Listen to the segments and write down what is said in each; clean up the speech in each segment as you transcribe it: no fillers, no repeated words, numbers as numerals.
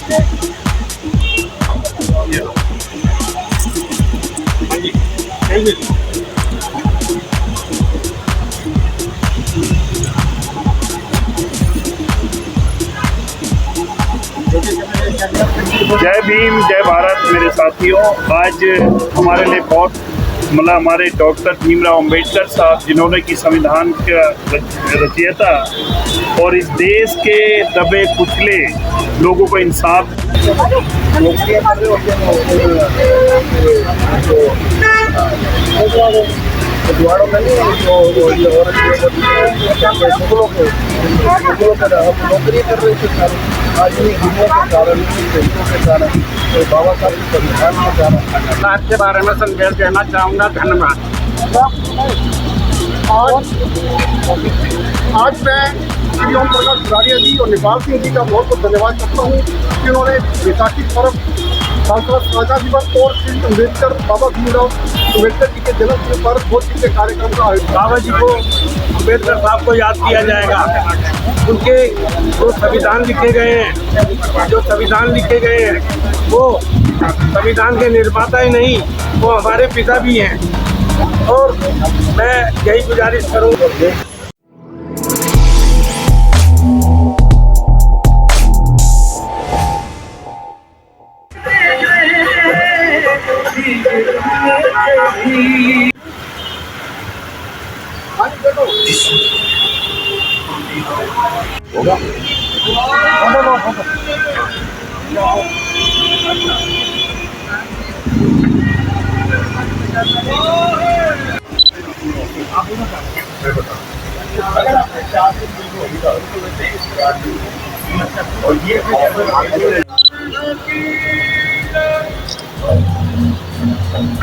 जय भीम, जय भारत मेरे साथियों। आज हमारे लिए बहुत हमारे डॉक्टर भीमराव अंबेडकर साहब, जिन्होंने कि संविधान का रचयिता और इस देश के दबे कुचले लोगों को इंसाफ गुरुद्वारों में नहीं जो ये औरत मुगलों के नौकरी कर रहे थे सारे, आज इन्हीं हिंदुओं के कारण, हिंदुओं के कारण, तो बाबा साहब के संविधान के कारण आज के बारे में संदेश देना चाहूँगा। धन्यवाद। आज मैं श्री ओम प्रकाश गुरारिया जी और नेपाल सिंह जी का बहुत बहुत धन्यवाद करता हूँ कि उन्होंने बैसाखी पर्व, सांस्कृतिक साझा दिवस और श्री अम्बेडकर, बाबा भीमराव अम्बेडकर जी के जन्मदिन पर बहुत से कार्यक्रम का आयोजन। बाबा जी को, अम्बेडकर साहब को याद किया जाएगा। उनके जो संविधान लिखे गए हैं, वो संविधान के निर्माता ही नहीं, वो हमारे पिता भी हैं। और मैं यही गुजारिश करूँगा। ठीक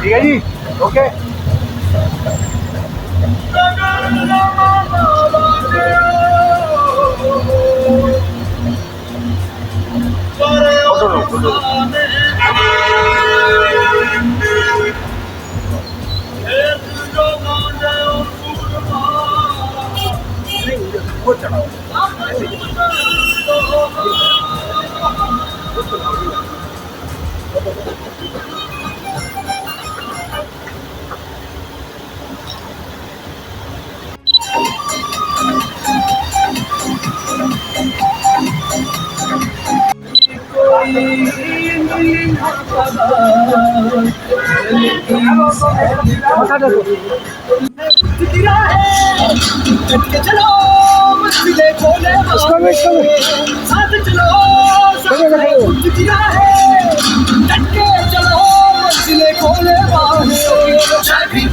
है जी, ओके।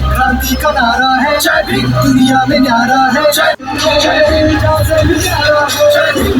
क्रांति का नारा है, जय भीम दुनिया में न्यारा है, जय भीम न्यारा है, जय भीम।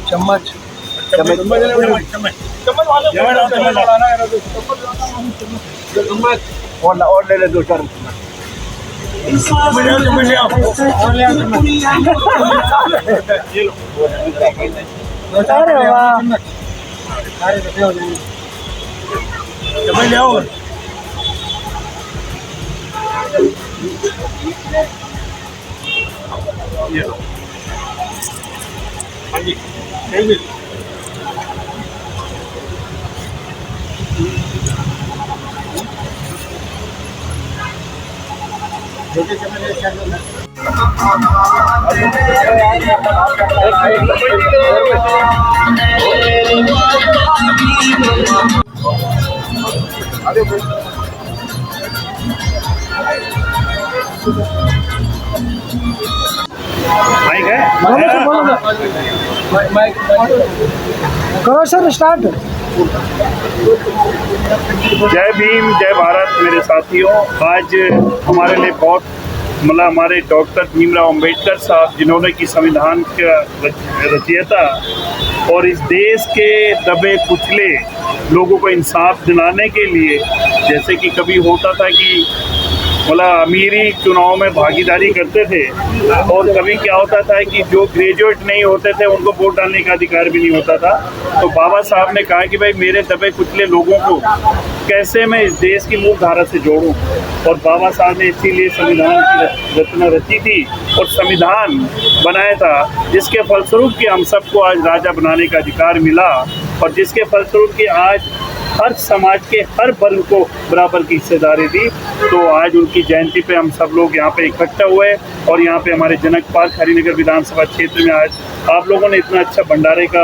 चम्मच और ले ले दो चार। हाँ जी, थैंक यू। माइक है? करो सर स्टार्ट। जय भीम, जय भारत मेरे साथियों। आज हमारे लिए बहुत मतलब हमारे डॉक्टर भीमराव अंबेडकर साहब, जिन्होंने कि संविधान का रचयिता और इस देश के दबे कुचले लोगों को इंसाफ दिलाने के लिए, जैसे कि कभी होता था कि मतलब अमीरी चुनाव में भागीदारी करते थे और कभी क्या होता था कि जो ग्रेजुएट नहीं होते थे उनको वोट डालने का अधिकार भी नहीं होता था। तो बाबा साहब ने कहा कि भाई मेरे दबे कुचले लोगों को कैसे मैं इस देश की मूल धारा से जोड़ूं, और बाबा साहब ने इसीलिए संविधान की रचना रची थी और संविधान बनाया था, जिसके फलस्वरूप कि हम सबको आज राजा बनाने का अधिकार मिला और जिसके फलस्वरूप कि आज हर समाज के हर वर्ग को बराबर की हिस्सेदारी दी। तो आज उनकी जयंती पे हम सब लोग यहाँ पे इकट्ठा हुए और यहाँ पे हमारे जनक पार्क हरिनगर विधानसभा क्षेत्र में आज आप लोगों ने इतना अच्छा भंडारे का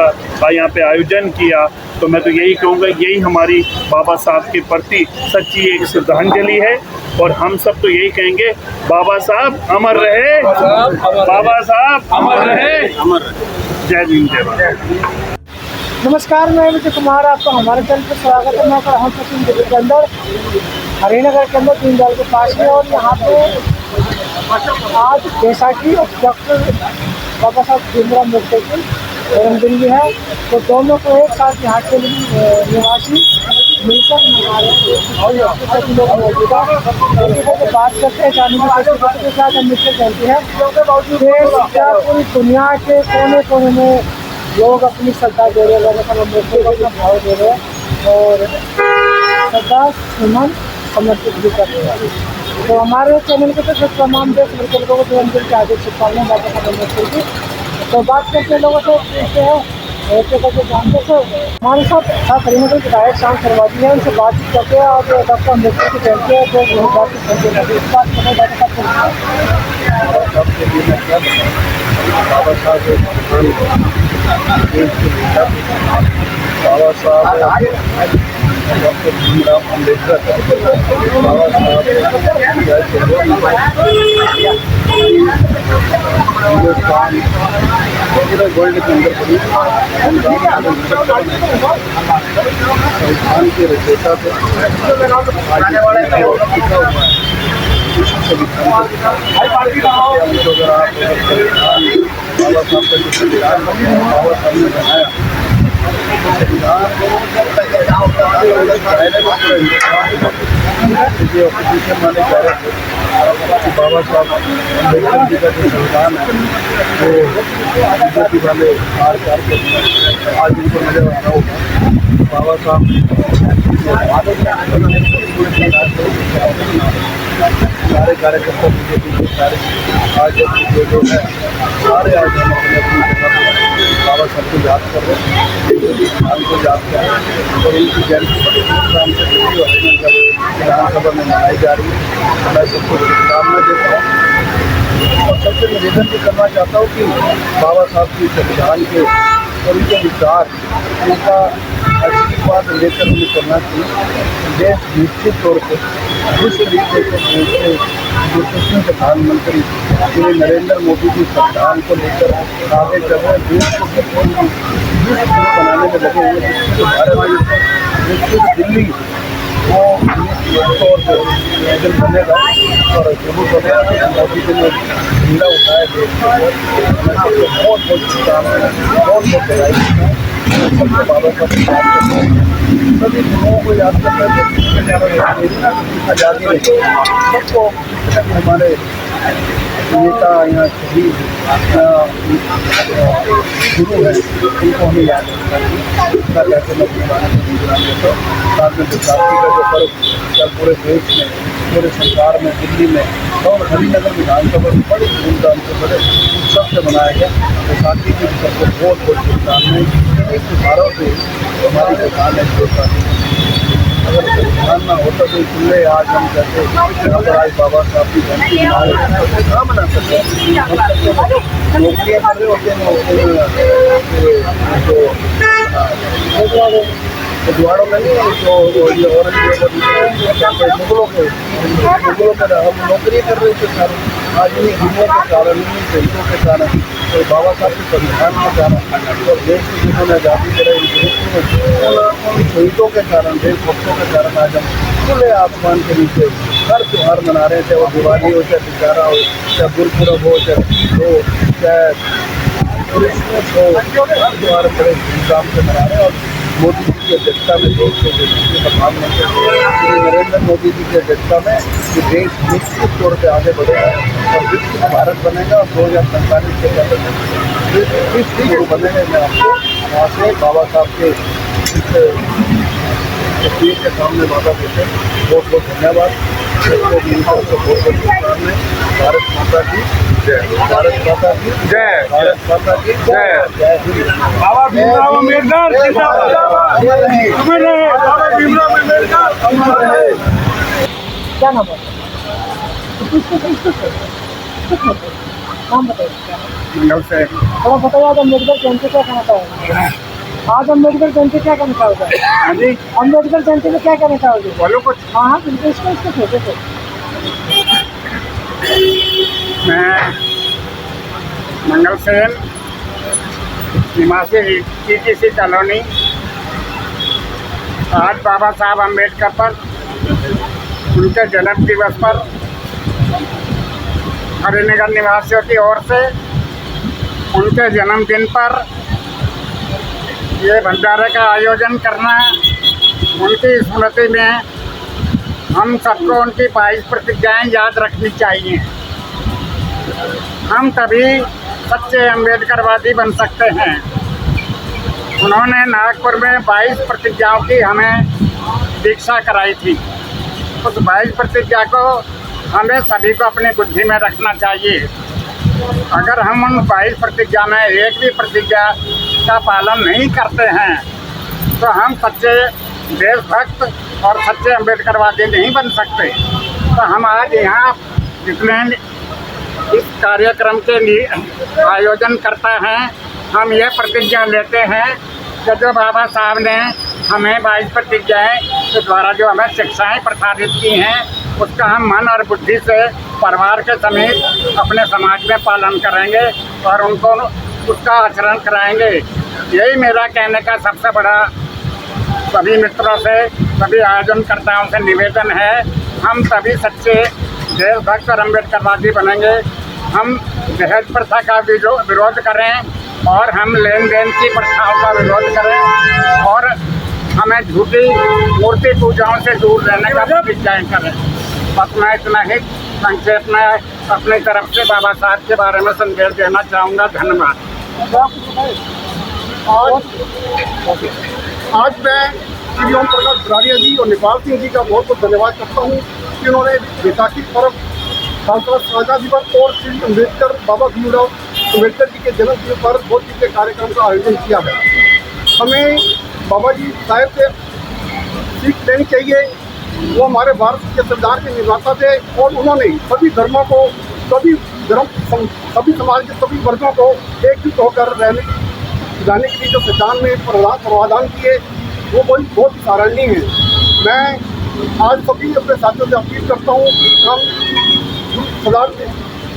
यहाँ पे आयोजन किया। तो मैं तो यही कहूँगा, यही हमारी बाबा साहब के प्रति सच्ची एक श्रद्धांजलि है और हम सब तो यही कहेंगे, बाबा साहब अमर रहे, बाबा साहब अमर रहे, अमर। जय भीम, जय भारत। नमस्कार, मैं विजय कुमार, आपका हमारे चैनल पर स्वागत है। मैं खड़ा हूँ दिल्ली के अंदर, हरिनगर के अंदर, दीनदयाल के पास में। और यहाँ पे आज जैसा कि डॉक्टर बाबा साहब भीमराव अम्बेडकर की जन्मदिन भी है, तो दोनों को एक साथ यहाँ के निवासी मिलकर मना रहे हैं। सभी लोग मौजूदा बात करते हैं, जाने के साथ अम्बेडकर जयंती है। पूरी दुनिया के कोने कोने में लोग अपनी श्रद्धा दे रहे हैं, अम्बेडकर को अपना भाव दे रहे हैं और श्रद्धा सुमन समर्पित भी कर रहे हैं। तो हमारे चैनल के तो तमाम देश लोगों को जन्मदिन के आगे शुभकामनाएं बाबा साहब अम्बेडकर की। तो बात करते हैं, लोगों से पूछते हैं, ऐसे करके जानते हैं। हमारे साथ हरिनगर विधायक शाम सरवादी हैं, उनसे बातचीत करते हैं। और डॉक्टर अम्बेडकर की जयंती है तो वही बातचीत करते हैं। इस बात को बाबा साहब डॉक्टर भीमराव अम्बेडकर, बाबा साहब हिंदुस्तान पूरे वर्ल्ड के अंदर संविधान के रचयिता थे। बाबा साहब का जो संविधान बाबा साहब ने बनाया, जो अपोजिशन वाले कह रहे थे कि बाबा साहब अम्बेडकर जी का जो संविधान है वो बीजेपी वाले आज उनको नजर आ रहा होगा। बाबा साहब सारे कार्यकर्ता बीजेपी के सारे आज जो है सारे आज हम अपनी जगह पर बाबा साहब को याद कर रहे हैं, को याद कर रहे हैं और इनकी जयंती बड़ी धूमधाम से विधानसभा में मनाई जा रही है। मैं सबको शुभकामनाएं देता हूँ और सबसे निवेदन भी करना चाहता हूँ कि बाबा साहब की संविधान के और उनके विचार, उनका आशीर्वाद लेकर हमें करना चाहिए। देश निश्चित तौर पर जिस तरीके से जो कृष्ण प्रधानमंत्री श्री नरेंद्र मोदी जी संविधान को लेकर आगे चल रहे हैं, देश को बनाने में लगे हुए हैं, जिसके बारे में दिल्ली वो तौर पर जब बनेगा और जरूर बनेगा तो मोदी जी ने झंडा उठाया देश के अंदर। बहुत बहुत शुभकामनाएं, बहुत बहुत बधाई। सबको बाबा साहब सभी लोगों को याद करना है, आज़ादी रही सबको। हमारे नेता यहाँ शहीद गुरु है, उनको हमें याद रखना है। कैसे मैं साथ में विद्यार्थी का जो पर्व कल पूरे देश में, पूरे संसार में, दिल्ली में और हरिनगर विधानसभा में बड़े धूमधाम से बड़े उत्सव से मनाया गया। बैसाखी की सबको बहुत बहुत शुभकामनाएं। इस त्योहारों से हमारी किसान है जो अगर किसान ना होता तो इसलिए आज हम कहते यहाँ पर आज बाबा साहब की जयंती कहाँ मना सकते हैं। नौकरियाँ कर रहे होते हैं गुजवाड़ों में नहीं जो ये औरंगजेब मुगलों के हम नौकरी कर रहे थे सर। आज इन्हीं हिंदुओं के कारण इन्हीं शहीदों के कारण और बाबा साहब के संविधान के कारण और देश की जिन्होंने आज़ादी कराई उन शहीदों के कारण देशभक्तों के कारण आज हम खुले आसमान के नीचे हर त्यौहार मना रहे हैं, चाहे वो दिवाली हो, चाहे दशहरा हो, चाहे गुरपुरब हो, चाहे चाहे क्रिसमस हो, हर त्यौहार बड़े धूमधाम से मना रहे हैं। और मोदी जी की अध्यक्षता में देश के प्रधानमंत्री श्री नरेंद्र मोदी जी की अध्यक्षता में ये देश निश्चित तौर पर आगे बढ़ेगा और विकसित भारत बनेगा और 2047 के गुरु बनेंगे। मैं आपको वहाँ से बाबा साहब के तस्वीर के सामने बाबा देते बहुत बहुत धन्यवाद। बहुत बहुत शुभकामनाएं। भारत माता की जय, भारत माता की जय, भारत माता की जय, जय हिंद। बाबा भीमराव अम्बेडकर जिंदाबाद, अमर रहे, अमर रहे बाबा भीमराव अम्बेडकर, अमर रहे। क्या नाम है? नाम बताइए। थोड़ा बताइए आज अम्बेडकर जयंती क्या कहना चाहोगे? आज अम्बेडकर जयंती क्या कहना चाहोगे? अम्बेडकर जयंती में क्या कहना चाहोगे? बोलो कुछ। हाँ हाँ बिल्कुल इसको सोचे थे। मैं मंगल सेन, निवासी TTC कॉलोनी। आज बाबा साहब अम्बेडकर पर उनके जन्म दिवस पर हरिनगर निवासियों की ओर से उनके जन्मदिन पर ये भंडारे का आयोजन करना, उनकी स्मृति में हम सबको उनकी 22 प्रतिज्ञाएं याद रखनी चाहिए। हम तभी सच्चे अम्बेडकरवादी बन सकते हैं। उन्होंने नागपुर में 22 प्रतिज्ञाओं की हमें दीक्षा कराई थी। उस 22 प्रतिज्ञा को हमें सभी को अपनी बुद्धि में रखना चाहिए। अगर हम उन 22 प्रतिज्ञा में एक भी प्रतिज्ञा का पालन नहीं करते हैं तो हम सच्चे देशभक्त और सच्चे अम्बेडकरवादी नहीं बन सकते। तो हम आज यहाँ जितने इस कार्यक्रम के लिए आयोजन करते हैं, हम ये प्रतिज्ञा लेते हैं कि जो बाबा साहब ने हमें 22 प्रतिज्ञाएं के द्वारा जो हमें शिक्षाएं प्रसारित की हैं उसका हम मन और बुद्धि से परिवार के समेत अपने समाज में पालन करेंगे और उनको उसका आचरण कराएंगे। यही मेरा कहने का सबसे बड़ा सभी मित्रों से, सभी आयोजनकर्ताओं से निवेदन है। हम सभी सच्चे देशभक्त और अम्बेडकरवादी बनेंगे। हम दहेज प्रथा का विरोध करें और हम लेन देन की प्रथाओं का विरोध करें और हमें झूठी मूर्ति पूजाओं से दूर रहने का प्रतिज्ञाएं करें। बस मैं इतना ही संक्षेप में अपनी तरफ से बाबा साहब के बारे में संदेश देना चाहूँगा। धन्यवाद। आज मैं श्री ओम प्रकाश गुरारिया जी और नेपाल सिंह जी का बहुत बहुत धन्यवाद करता हूँ कि उन्होंने बैसाखी पर्व सांसद साझा दिवस और श्री अम्बेडकर बाबा भीमराव अम्बेडकर जी के जन्म दिवस पर बहुत चीज़ें कार्यक्रम का आयोजन किया है। हमें बाबा जी साहब से सीख लेनी चाहिए। वो हमारे भारत के संविधान के निर्माता थे और उन्होंने सभी धर्मों को, सभी समाज के सभी वर्गों को एकजुट होकर जाने के लिए जो संविधान में प्रावधान किए वो बहुत ही सराहनीय है। मैं आज सभी अपने साथियों से अपील करता हूँ कि हम सरदार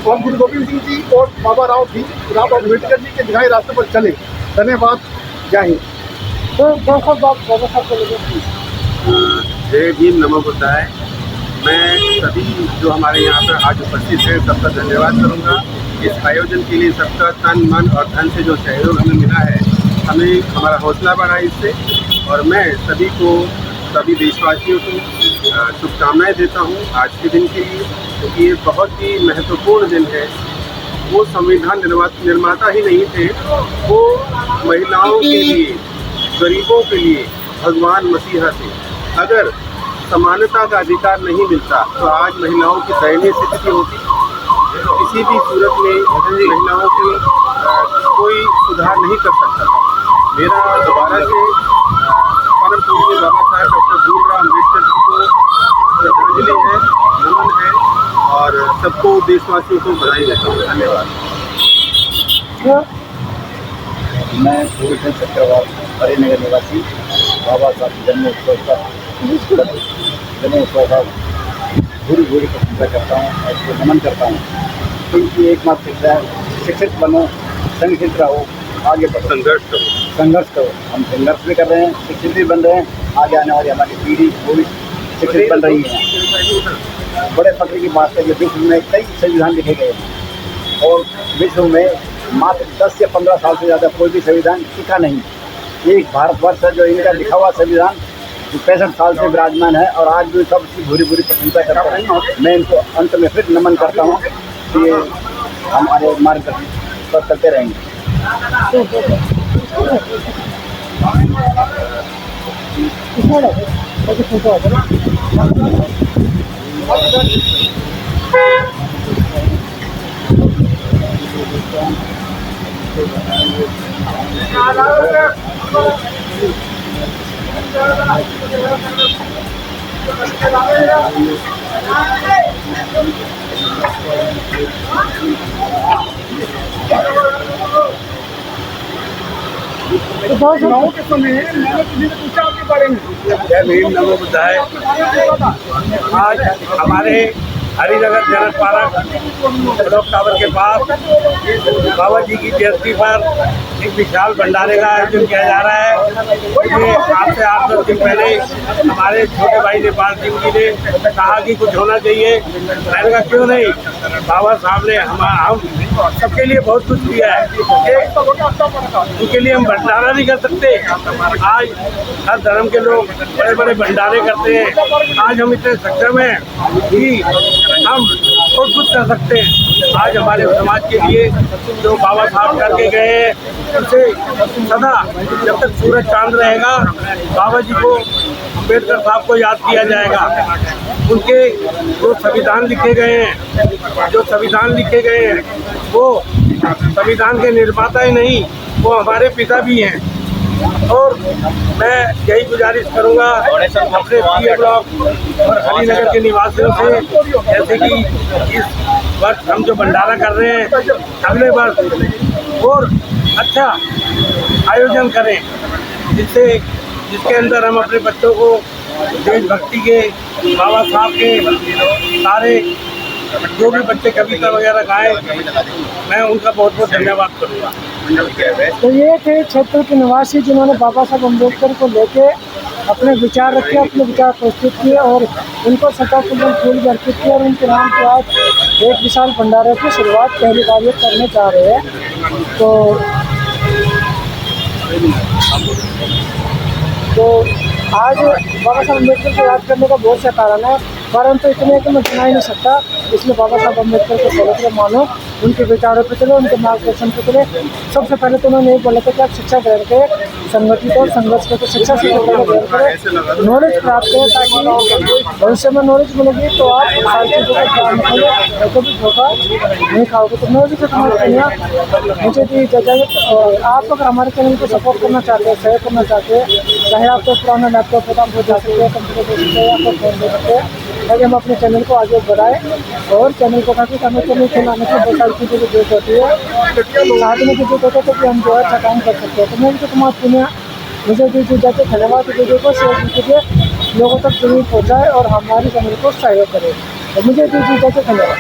गुरु गोविंद सिंह जी और बाबा राव अम्बेडकर जी के दिखाए रास्ते पर चलें। धन्यवाद। जय हिंद। तो बाबा साहब को लेकर जय भीम, नमो बुद्धाय। मैं सभी जो हमारे यहाँ पर आज उपस्थित हैं सबका धन्यवाद करूँगा। इस आयोजन के लिए सबका तन मन और धन से जो सहयोग हमें मिला है, हमें हमारा हौसला बढ़ा इससे। और मैं सभी देशवासियों को शुभकामनाएं देता हूँ आज के दिन के लिए, क्योंकि ये बहुत ही महत्वपूर्ण दिन है। वो संविधान निर्माता ही नहीं थे, वो महिलाओं के लिए, गरीबों के लिए भगवान मसीहा थे। अगर समानता का अधिकार नहीं मिलता तो आज महिलाओं की दयनीय स्थिति होती। किसी भी सूरत में महिलाओं की कोई सुधार नहीं कर सकता था। मेरा दोबारा से परम पूज्य बाबा साहब डॉक्टर भीमराव अम्बेडकर जी को श्रद्धांजलि है, नमन है और सबको देशवासियों को बधाई देता हूँ। धन्यवाद। मैं भूषण चक्रवाल हरिनगर निवासी बाबा साहब जन्मोत्सव का भूरी प्रशंसा करता हूँ और उसको नमन करता हूँ। इनकी एकमात्र शिक्षा है शिक्षित बनो, संगठित रहो, आगे बढ़ो, संघर्ष करो। हम संघर्ष भी कर रहे हैं, शिक्षित भी बन रहे हैं। आगे आने वाली हमारी पीढ़ी वो भी शिक्षित बन रही है। बड़े फख्र की बात है कि विश्व में कई संविधान लिखे गए हैं और विश्व में मात्र 10 या 15 साल से ज़्यादा कोई भी संविधान टिका नहीं। एक भारतवर्ष है जो इनका लिखा हुआ संविधान 65 साल से विराजमान है और आज भी सब उसकी भूरी प्रशंसा करता हूँ। मैं इनको अंत में फिर नमन करता हूँ कि ये हमारे मार्गदर्शन पर चलते रहेंगे। चुनाव के समय मैंने किसी से पूछा आपके बारे में। जय भीम, नमो बुद्धाय। आज हमारे हरिनगर जनक पार्क ब्लॉक टावर के पास बाबा जी की जयंती पर एक विशाल भंडारे का आयोजन किया जा रहा है। ये आज से 8-10 दिन पहले हमारे छोटे भाई नेपाल सिंह जी ने कहा कि कुछ होना चाहिए। मैंने कहा क्यों नहीं, बाबा साहब ने हम सबके लिए बहुत कुछ किया है, उनके लिए हम भंडारा नहीं कर सकते। आज हर धर्म के लोग बड़े बड़े भंडारे करते हैं। आज हम इतने सक्षम हैं कि हम बहुत कुछ कर सकते हैं। आज हमारे समाज के लिए जो बाबा साहब करके गए हैं उसे सदा जब तक सूरज चांद रहेगा बाबा जी को, अम्बेडकर साहब को याद किया जाएगा। उनके जो संविधान लिखे गए हैं वो संविधान के निर्माता ही नहीं, वो हमारे पिता भी हैं। और मैं यही गुजारिश करूंगा अपने पीए ब्लॉक और हरिनगर के निवासियों से, जैसे कि इस वर्ष हम जो भंडारा कर रहे हैं अगले वर्ष और अच्छा आयोजन करें, जिसके अंदर हम अपने बच्चों को देशभक्ति के, बाबा साहब के सारे जो भी बच्चे कविता वगैरह गाएं, मैं उनका बहुत बहुत धन्यवाद करूँगा। तो ये थे क्षेत्र के निवासी जिन्होंने बाबा साहब अम्बेडकर को लेके अपने विचार रखे, अपने विचार प्रस्तुत किए और उनको श्रद्धापूर्वक फूल अर्पित किए और उनके नाम पे आज एक विशाल भंडारे की शुरुआत पहली बार ये करने जा रहे हैं। तो आज बाबा साहब अम्बेडकर को याद करने का बहुत सा कारण है, परंतु इतने कि मैं गिना ही नहीं सकता। इसलिए बाबा साहब अम्बेडकर को फॉलो करो, मानो, उनके विचारों पर चलो, उनके मार्गदर्शन पर चले। सबसे पहले तो उन्होंने एक बोला था कि आप शिक्षा ग्रहण करें, संगठित और संघर्ष करके शिक्षा से ग्रहण करें, नॉलेज प्राप्त करें, ताकि भविष्य में नॉलेज मिलेगी तो आप सारी चीज़ों का ध्यान रखोगे, कभी धोखा नहीं खाओगे। तो मैं भी तुम्हारी मुझे दी इजाज़त। आप अगर हमारे चैनल को सपोर्ट करना चाहते हैं, शेयर करना चाहते हैं, चाहे आपको पुराना लैपटॉप होता आप वो जा सकते हैं, कंप्यूटर दे सकते हैं, आपको फोन दे सकते हैं, ताकि हम अपने चैनल को आगे बढ़ाएं और चैनल को काफ़ी समय चैनल चलाने की बहुत सारी चीज़ों की जरूरत होती है, साधने की जरूरत होती है कि हम जो है अच्छा काम कर सकते हैं। तो मैं भी तो तुम्हारा पुण्य मुझे दी जाते धन्यवाद। वीडियो को शेयर कीजिए, लोगों तक जरूर पहुँचाए और हमारे चैनल को सहयोग करें। तो मुझे दी जाते धन्यवाद।